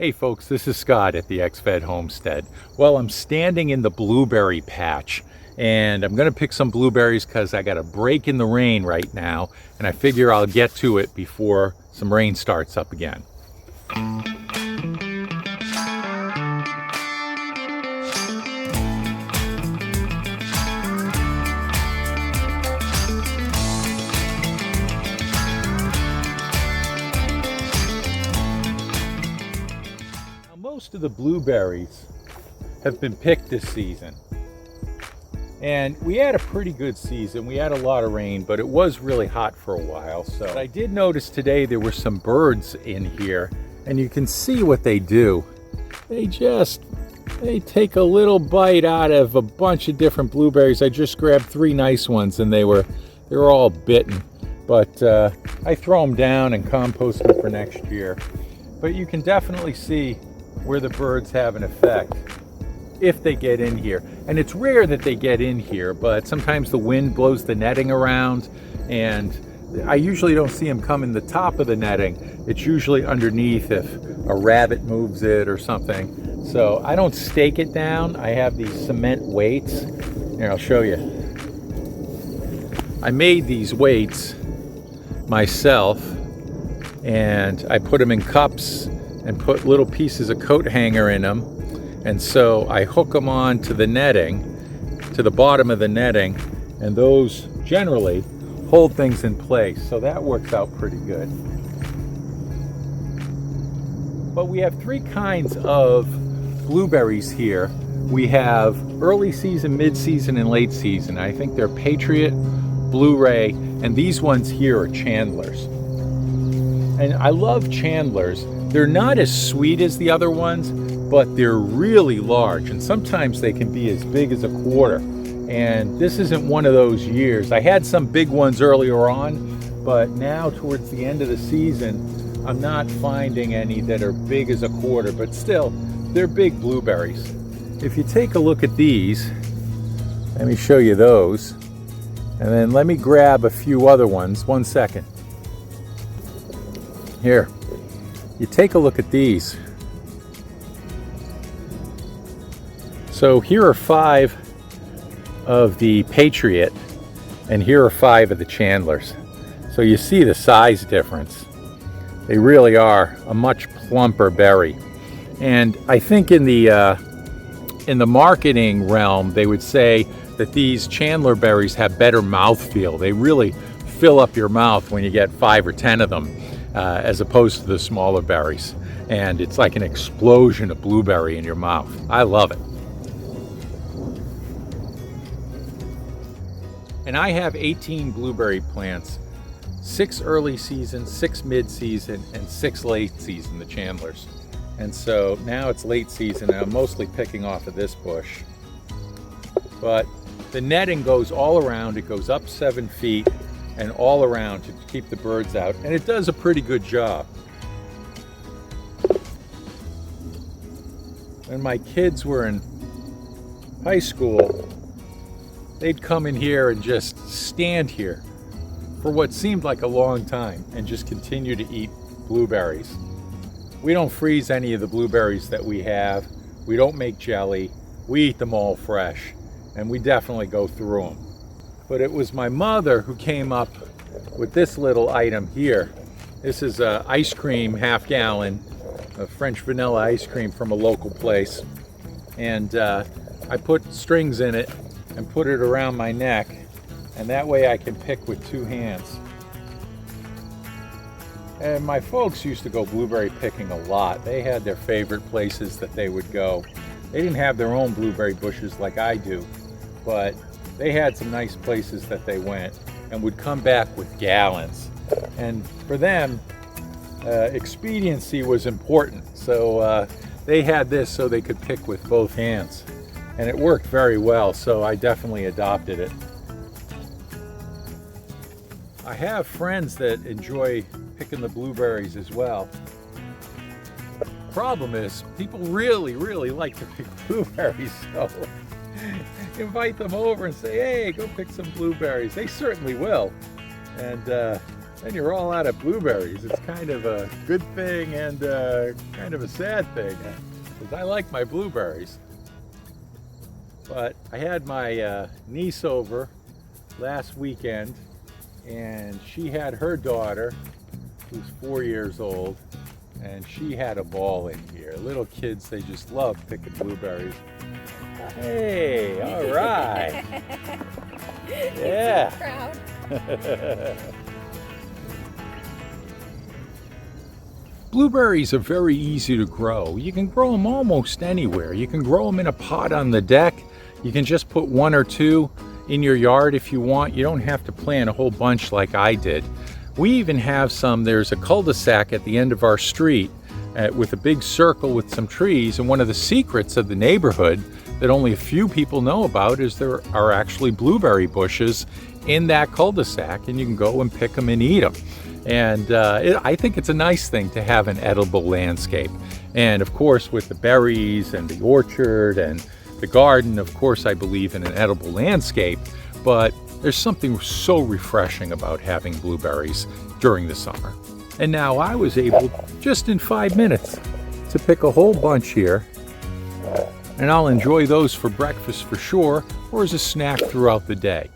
Hey folks, this is Scott at the X-Fed Homestead. Well, I'm standing in the blueberry patch and I'm gonna pick some blueberries because I got a break in the rain right now and I figure I'll get to it before some rain starts up again. Most of the blueberries have been picked this season, and we had a pretty good season. We had a lot of rain, but it was really hot for a while. So I did notice today there were some birds in here, and you can see what they do. They take a little bite out of a bunch of different blueberries. I just grabbed 3 nice ones and they were all bitten, but I throw them down and compost them for next year. But you can definitely see where the birds have an effect if they get in here. And it's rare that they get in here, but sometimes the wind blows the netting around, and I usually don't see them come in the top of the netting. It's usually underneath if a rabbit moves it or something. So I don't stake it down. I have these cement weights. Here, I'll show you. I made these weights myself, and I put them in cups and put little pieces of coat hanger in them, and so I hook them on to the netting, to the bottom of the netting, and those generally hold things in place, so that works out pretty good. But we have 3 kinds of blueberries here. We have early season, mid-season, and late season. I think they're Patriot, Blu-ray, and these ones here are Chandlers. And I love Chandlers. They're not as sweet as the other ones, but they're really large, and sometimes they can be as big as a quarter. And this isn't one of those years. I had some big ones earlier on, but now towards the end of the season, I'm not finding any that are big as a quarter, but still, they're big blueberries. If you take a look at these, let me show you those, and then let me grab a few other ones. 1 second. Here. You take a look at these. So here are 5 of the Patriot, and here are 5 of the Chandlers. So you see the size difference. They really are a much plumper berry. And I think in the marketing realm, they would say that these Chandler berries have better mouthfeel. They really fill up your mouth when you get 5 or 10 of them. As opposed to the smaller berries, and it's like an explosion of blueberry in your mouth. I love it. And I have 18 blueberry plants, 6 early season, 6 mid-season, and 6 late season, the Chandlers. And so now it's late season, and I'm mostly picking off of this bush. But the netting goes all around. It goes up 7 feet and all around to keep the birds out, and it does a pretty good job. When my kids were in high school, they'd come in here and just stand here for what seemed like a long time and just continue to eat blueberries. We don't freeze any of the blueberries that we have. We don't make jelly. We eat them all fresh, and we definitely go through them. But it was my mother who came up with this little item here. This is a ice cream, half-gallon of French vanilla ice cream from a local place. And I put strings in it and put it around my neck, and that way I can pick with 2 hands. And my folks used to go blueberry picking a lot. They had their favorite places that they would go. They didn't have their own blueberry bushes like I do, but they had some nice places that they went and would come back with gallons. And for them, expediency was important. So they had this so they could pick with both hands. And it worked very well, so I definitely adopted it. I have friends that enjoy picking the blueberries as well. Problem is, people really, really like to pick blueberries, so invite them over and say, hey, go pick some blueberries. They certainly will. And then you're all out of blueberries. It's kind of a good thing and kind of a sad thing, because I like my blueberries. But I had my niece over last weekend, and she had her daughter, who's 4 years old, and she had a ball in here. Little kids, they just love picking blueberries. Hey, all right. Yeah. Proud. Blueberries are very easy to grow. You can grow them almost anywhere. You can grow them in a pot on the deck. You can just put one or two in your yard if you want. You don't have to plant a whole bunch like I did. We even have some, there's a cul-de-sac at the end of our street with a big circle with some trees, and one of the secrets of the neighborhood that only a few people know about is there are actually blueberry bushes in that cul-de-sac, and you can go and pick them and eat them. And I think it's a nice thing to have an edible landscape. And of course, with the berries and the orchard and the garden, of course I believe in an edible landscape, but there's something so refreshing about having blueberries during the summer. And now I was able, just in 5 minutes, to pick a whole bunch here. And I'll enjoy those for breakfast for sure, or as a snack throughout the day.